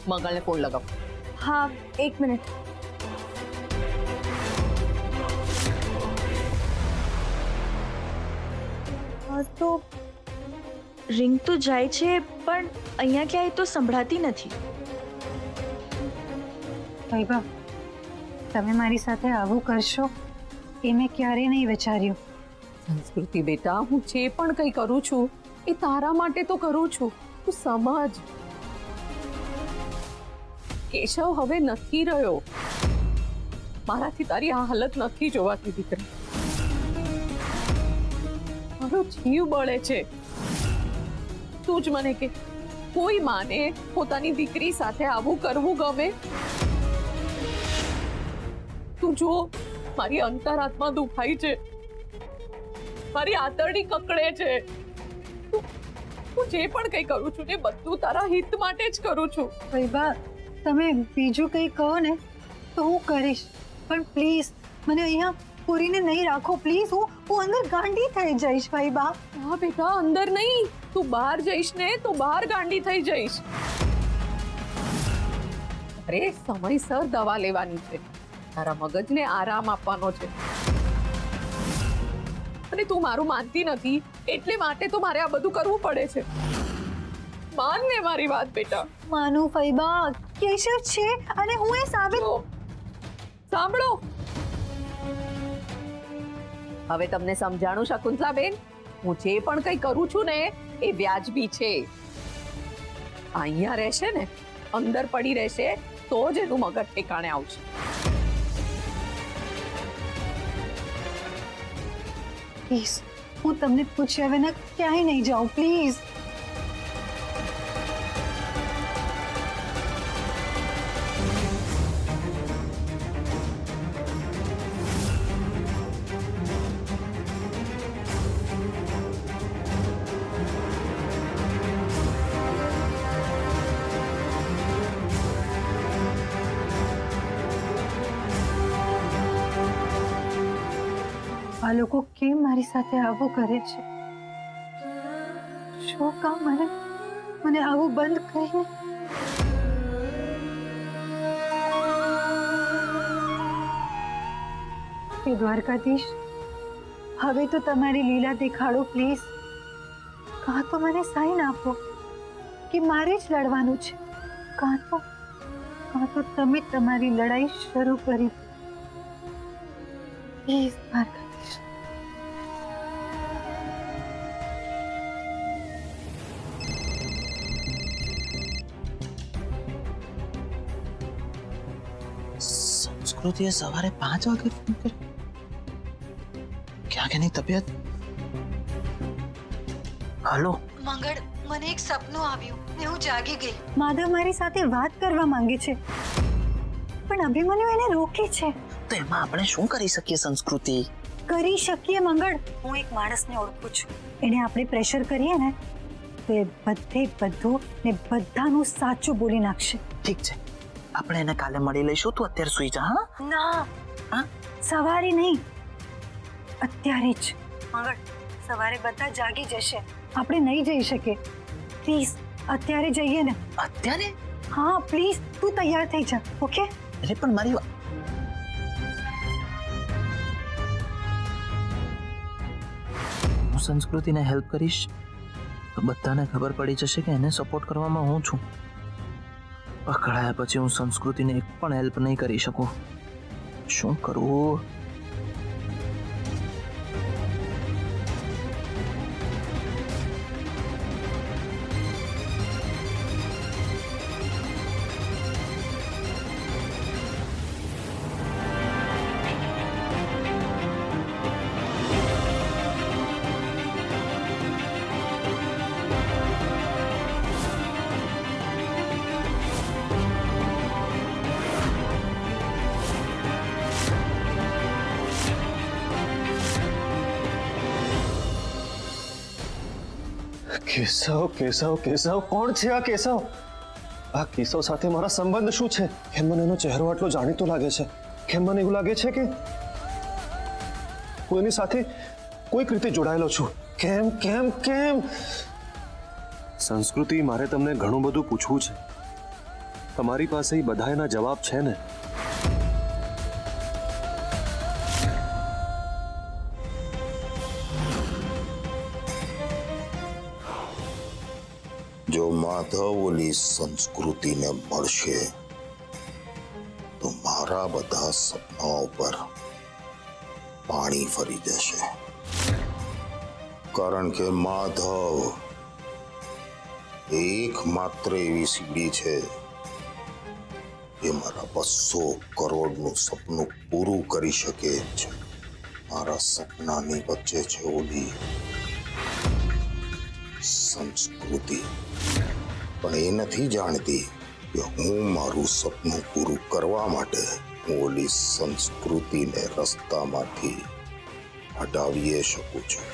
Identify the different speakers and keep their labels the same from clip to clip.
Speaker 1: મંગળને phone લગાવ.
Speaker 2: हाँ 1 minute. તો રિંગ તો જાય છે પણ અહીંયા ક્યાંય તો સંભળાતી નથી.
Speaker 3: વૈભવ, તમે મારી સાથે આવું કરશો એ મેં ક્યારેય નહીં વિચાર્યું.
Speaker 1: સંસ્કૃતિ બેટા, હું જે પણ કંઈ કરું છું એ તારા માટે તો કરું છું. તું સમજ. કેશવ હવે નથી રહ્યો. મારાથી તારી આ હાલત નથી જોવાતી દીકરી. મારો જીવ બળે છે. તું જ મને કે, કોઈ માને પોતાની દીકરી સાથે આવું કરવું ગમે? તું જો, મારી અંતરાત્મા દુખાય છે, મારી આંતરડી કકડે છે. હું જે પણ કંઈ કરું છું ને બધું તારા હિત માટે જ કરું છું.
Speaker 3: વૈભવ, તમે બીજું કંઈ કહો ને તો હું કરીશ, પણ પ્લીઝ મને અહીંયા પૂરીને નહીં રાખો પ્લીઝ. હું અંદર ગાંડી થઈ જઈશ વૈભવ.
Speaker 1: હા બેટા, અંદર નહીં. તું બહાર જઈશ ને તો બહાર ગાંડી થઈ જઈશ. અરે સમયસર દવા લેવાની છે. તારા મગજને આરામ આપવાનો છે. અને તું મારું માનતી નથી એટલે માટે તો મારે આ બધું કરવું પડે છે. માન ને મારી વાત બેટા.
Speaker 3: માનું વૈભવ, કેશવ છે અને હું એ સાબિત.
Speaker 1: સાંભળો, હવે તમને સમજાણું શકુંતલાબેન. હું જે પણ કંઈ કરું છું ને એ વ્યાજબી છે. અહીંયા રહેશે ને, અંદર પડી રહેશે તો જ એનું મગજ ઠેકાણે આવશે.
Speaker 3: પ્લીઝ, હું તમને પૂછ્યા વિના ક્યાંય નહીં જાઉં પ્લીઝ. આ લોકો કેમ મારી સાથે આવું કરે છે? શું કામ મને આવું બંધ કરીને? હે દ્વારકાધીશ, હવે તો તમારી લીલા દેખાડો પ્લીઝ. કાં તો મને સાઈન આપો કે મારે જ લડવાનું છે, કાં તો તમે તમારી લડાઈ શરૂ કરી. પ્લીઝ દ્વારકાધીશ.
Speaker 4: સંસ્કૃતિએ સવારે 5 વાગે ફોન કર્યો. ક્યાં એની તબિયત? હાલો
Speaker 3: મંગળ, મને એક સપનું આવ્યું ને હું જાગી ગઈ. માધવ મારી સાથે વાત કરવા માંગે છે પણ અભિમન્યુ એને રોકે છે.
Speaker 4: તો એમાં આપણે શું કરી શકીએ સંસ્કૃતિ?
Speaker 3: કરી શકીએ મંગળ. હું એક માણસને ઓળખું છું. એને આપણે પ્રેશર કરીએ ને તો એ બધું ને બધાનું સાચું બોલી નાખશે.
Speaker 4: ઠીક છે, આપણે એને કાલે મળી લઈશું. તું અત્યારે સુઈ જા. હા
Speaker 3: ના,
Speaker 4: હા,
Speaker 3: સવારે નહીં, અત્યારે જ. મંગળ, સવારે બધા જાગી જશે, આપણે નહીં જઈ શકીએ. પ્લીઝ અત્યારે જઈએ ને.
Speaker 4: અત્યારે?
Speaker 3: હા પ્લીઝ, તું તૈયાર થઈ જા. ઓકે?
Speaker 4: અરે પણ મારી હું સંસ્કૃતિને હેલ્પ કરીશ તો બધાને ખબર પડી જશે કે એને સપોર્ટ કરવામાં હું છું. પકડાયા પછી હું સંસ્કૃતિને એક પણ હેલ્પ નહીં કરી શકું. શું કરવું?
Speaker 5: કેશવ કેશવ કેશવ કોણ છે આ કેશવ? આ કેશવ સાથે મારા સંબંધ શું છે? કેમ મને એનો ચહેરો આટલો જાણીતો લાગે છે? કેમ મને એવું લાગે છે કે હું એની સાથે કોઈક રીતે જોડાયેલો છું? કેમ કેમ કેમ? સંસ્કૃતિ, મારે તમને ઘણું બધું પૂછવું છે. તમારી પાસે એ બધા એના જવાબ છે ને?
Speaker 6: જો માધવ ઓલી સંસ્કૃતિને મળશે તો મારા બધા સપનાઓ પર પાણી ફરી જશે, કારણ કે માધવ એકમાત્ર એવી સીડી છે જે મારા 200 કરોડનું સપનું પૂરું કરી શકે છે. મારા સપનાની વચ્ચે છે ઓલી સંસ્કૃતિ, પણ એ નથી જાણતી કે હું મારું સપનું પૂરું કરવા માટે ઓલી સંસ્કૃતિને રસ્તામાંથી હટાવી શકું છું.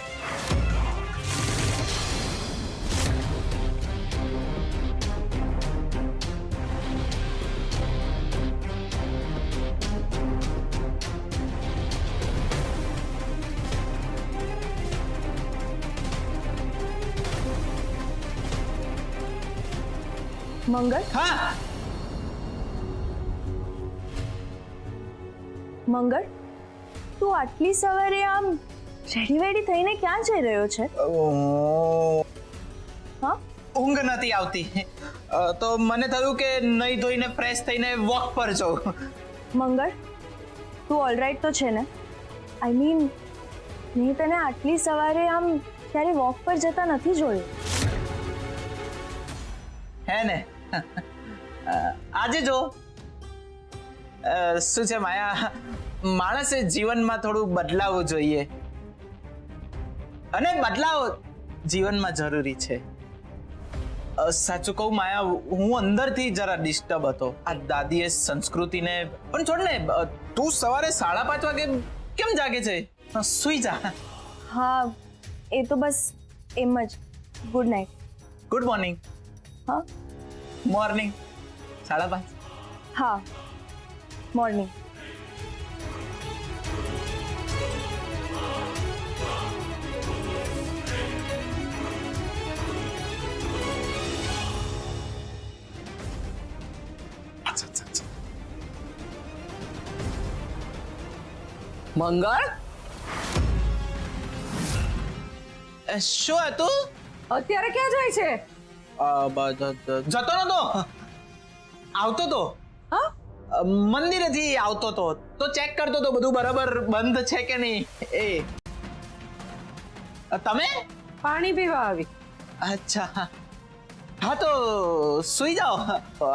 Speaker 2: મંગળ,
Speaker 4: હા
Speaker 2: મંગળ, તું આટલી સવારે આમ રેડી વેડી થઈને ક્યાં જઈ રહ્યો છે? હા,
Speaker 4: ઊંઘ નથી આવતી તો મને થયું કે નહીં ધોઈને ફ્રેશ થઈને વોક પર જાઉં.
Speaker 2: મંગળ, તું ઓલરાઈટ તો છે ને? આઈ મીન, મેં તને આટલી સવારે આમ ક્યારે વોક પર જતા નથી જોયું.
Speaker 4: હે ને? આજે જો શું છે માયા, માણસે જીવનમાં થોડું બદલાવવું જોઈએ અને બદલાવ જીવનમાં જરૂરી છે. સાચું કહું માયા, હું અંદરથી જરા ડિસ્ટર્બ હતો આ દાદીએ સંસ્કૃતિને. પણ છોડ ને, તું સવારે 5:30 વાગે કેમ જાગે છે? સુઈ જા.
Speaker 2: હા, એ તો બસ એમ જ. Good night.
Speaker 4: Good morning.
Speaker 2: હા,
Speaker 4: મોર્નિંગ 5:30.
Speaker 2: હા, મોર્નિંગ.
Speaker 1: મંગળ,
Speaker 4: શું હતું?
Speaker 1: અત્યારે ક્યાં જાય છે?
Speaker 4: જતો નતો, આવતો તો.
Speaker 1: હા,
Speaker 4: મંદિરેથી આવતો તો ચેક કરતો તો બધું બરાબર બંધ છે કે નહીં. એ તમે?
Speaker 1: પાણી પીવા આવી.
Speaker 4: અચ્છા, હા તો સુઈ જાઓ.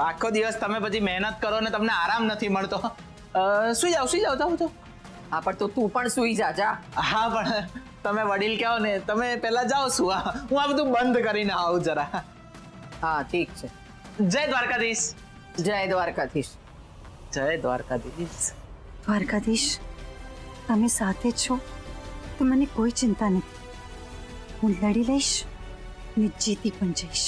Speaker 4: આખો દિવસ તમે પછી મહેનત કરો ને તમને આરામ નથી મળતો. સુઈ જાઓ જાઓ તો.
Speaker 1: હા, પણ તો તું પણ સુઈ જા. જા.
Speaker 4: હા, પણ તમે વડીલ કહો ને, તમે પહેલા જાઓ સુવા, હું આ બધું બંધ કરીને આવું જરા.
Speaker 1: હા, ઠીક છે.
Speaker 4: જય દ્વારકાધીશ.
Speaker 1: જય દ્વારકાધીશ.
Speaker 4: જય દ્વારકાધીશ.
Speaker 3: દ્વારકાધીશ, તમે સાથે જ છો તો મને કોઈ ચિંતા નથી. હું લડી લઈશ અને જીતી પણ જઈશ.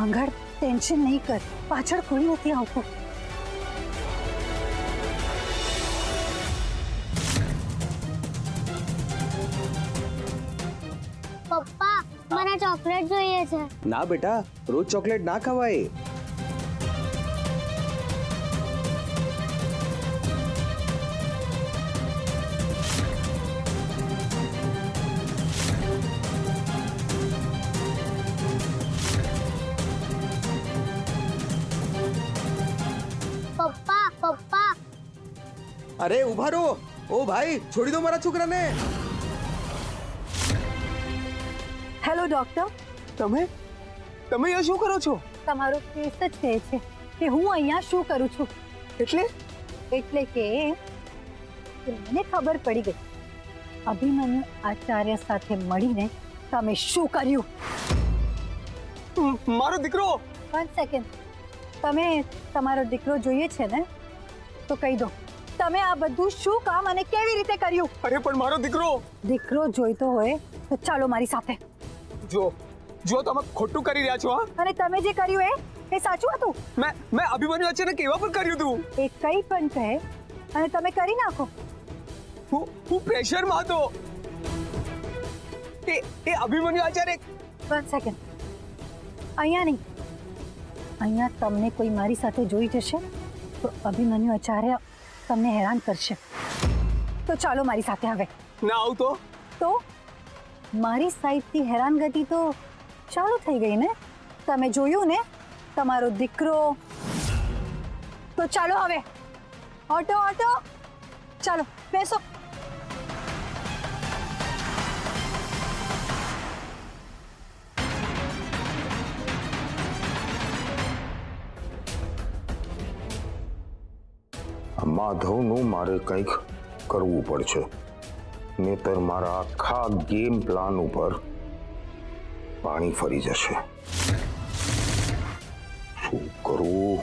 Speaker 3: મંગળ, ટેન્શન નહીં કર, પાછળ કોઈ નથી આવતું.
Speaker 7: પપ્પા, મને ચોકલેટ જોઈએ છે.
Speaker 8: ના બેટા, રોજ ચોકલેટ ના ખવાય.
Speaker 7: પપ્પા, પપ્પા.
Speaker 8: અરે ઉભા રહો. ઓ ભાઈ, છોડી દો મારા છોકરાને.
Speaker 3: હેલો ડોક્ટર,
Speaker 8: તમે અહીંયા શું કરો છો?
Speaker 3: તમારો કેસ જ કહે છે કે હું અહીંયા શું કરું છું. એટલે કે મને ખબર પડી ગઈ અભિમન્યુ આચાર્ય સાથે મળીને તમે શું કર્યું.
Speaker 8: મારો દીકરો.
Speaker 3: 1 સેકન્ડ. તમે તમારો દીકરો જોઈએ છે ને, તો કહી દો તમે આ બધું શું કામ અને કેવી રીતે કર્યું.
Speaker 8: અરે પણ મારો
Speaker 3: દીકરો જોઈતો હોય તો ચાલો મારી સાથે.
Speaker 8: જો તમે ખોટું કરી રહ્યા છો.
Speaker 3: અને તમે જે કર્યું એ સાચું હતું?
Speaker 5: મેં અભિમન્યુ આચાર્ય કેવા પણ કર્યું હતું.
Speaker 3: એ કંઈ પણ કહે અને તમે કરી નાખો.
Speaker 5: હું પ્રેશરમાં હતો. એ અભિમન્યુ આચાર્ય
Speaker 3: 1 સેકન્ડ. અહીંયા નહીં, અહીંયા તમને કોઈ મારી સાથે જોઈ જશે તો અભિમન્યુ આચાર્ય તમને હેરાન કરશે. તો ચાલો મારી સાથે હવે.
Speaker 5: ના આવું
Speaker 3: તો મારી સાઈડથી હેરાનગતિ તો ચાલુ થઈ ગઈ ને. તમે જોયું ને તમારો દીકરો. તો ચાલો હવે. ઓટો ઓટો, ચાલો બેસો.
Speaker 6: માધવનું મારે કંઈક કરવું પડશે, નહીતર મારા આખા ગેમ પ્લાન ઉપર પાણી ફરી જશે. શું કરવું,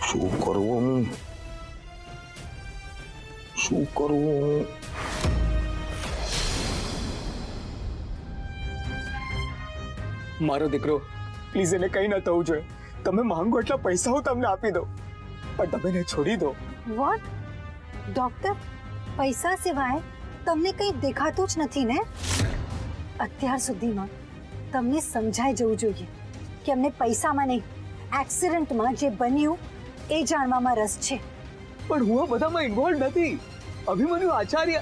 Speaker 6: શું કરવું, શું કરવું?
Speaker 5: મારો દીકરો, પ્લીઝ એને કંઈ ન થવું જોઈએ. તમે માંગો એટલા પૈસા હું તમને આપી દઉં, પણ તમે એને છોડી દો.
Speaker 3: વોટ? ડોક્ટર, પૈસા સિવાય તમને કંઈ દેખાતું જ નથી ને? અત્યાર સુધીમાં તમને સમજાઈ જવું જોઈએ કે અમને પૈસામાં નહીં, એક્સિડન્ટમાં જે બન્યું એ જાણવામાં રસ છે.
Speaker 5: પણ હું આ બધામાં ઇન્વોલ્વ નથી. અભિમન્યુ આચાર્ય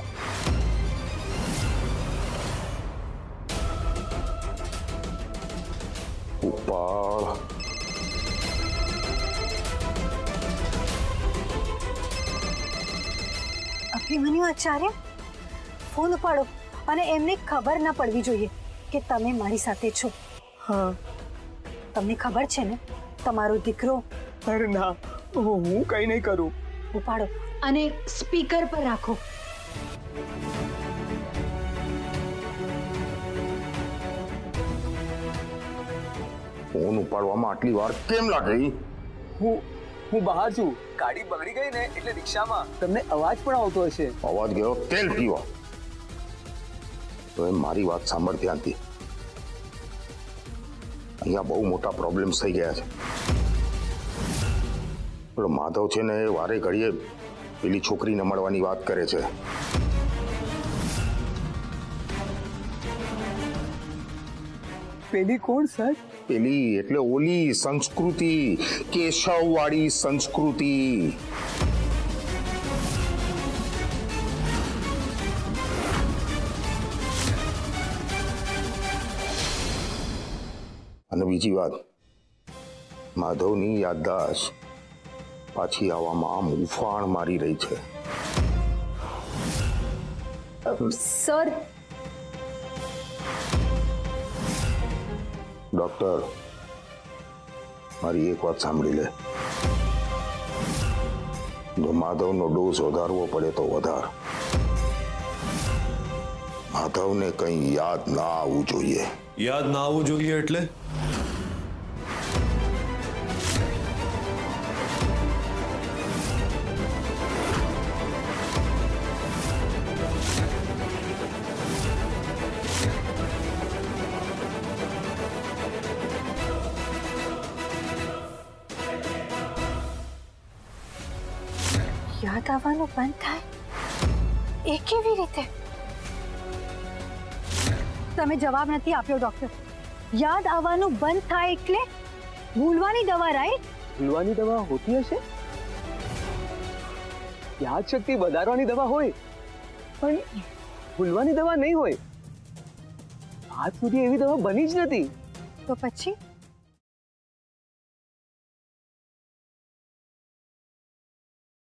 Speaker 6: ઉપાડ.
Speaker 3: અભિમન્યુ આચાર્ય, ફોન ઉપાડો અને એમને ખબર ના પડવી જોઈએ કે તમે મારી સાથે છો.
Speaker 5: હા.
Speaker 3: તમને ખબર છે ને તમારો દીકરો.
Speaker 5: અરે ના, હું કંઈ નહીં કરું.
Speaker 3: ઉપાડો અને સ્પીકર પર રાખો.
Speaker 6: ફોન ઉપાડવામાં આટલી વાર કેમ લાગી?
Speaker 5: હું બહાર છું. ગાડી બગડી ગઈ ને એટલે રિક્ષામાં તમને અવાજ પણ આવતો હશે.
Speaker 6: અવાજ ગયો તેલ પીવા. તો એ મારી વાત સાંભળ ધ્યાનથી. અહીંયા બહુ મોટા પ્રોબ્લેમ્સ થઈ ગયા છે. પેલો માધવ છે ને એ વારે ઘડીએ પેલી છોકરીને મળવાની વાત કરે છે.
Speaker 5: પેલી કોણ સર?
Speaker 6: પેલી એટલે ઓલી સંસ્કૃતિ, કેશવ વાળી સંસ્કૃતિ. અને બીજી વાત, માધવની યાદદાસ્ત પાછી આવવામાં આમ ઉફાણ મારી રહી છે.
Speaker 2: સર,
Speaker 6: ડોક્ટર, મારી એક વાત સાંભળી લે. જો માધવનો ડોઝ વધારવો પડે તો વધાર. માધવને કંઈ યાદ ના આવવું જોઈએ.
Speaker 9: યાદ ના આવવું જોઈએ એટલે?
Speaker 3: યાદ આવવાનું બંધ થાય એ કેવી રીતે? તમે જવાબ નથી આપ્યો ડોક્ટર. યાદ આવવાનું બંધ થાય એટલે ભૂલવાની દવા, રાઈટ?
Speaker 5: ભૂલવાની દવા હોતી હશે? યાદ શક્તિ વધારવાની દવા હોય, પણ ભૂલવાની દવા નહીં હોય. આજ સુધી એવી દવા બની જ નથી.
Speaker 3: તો પછી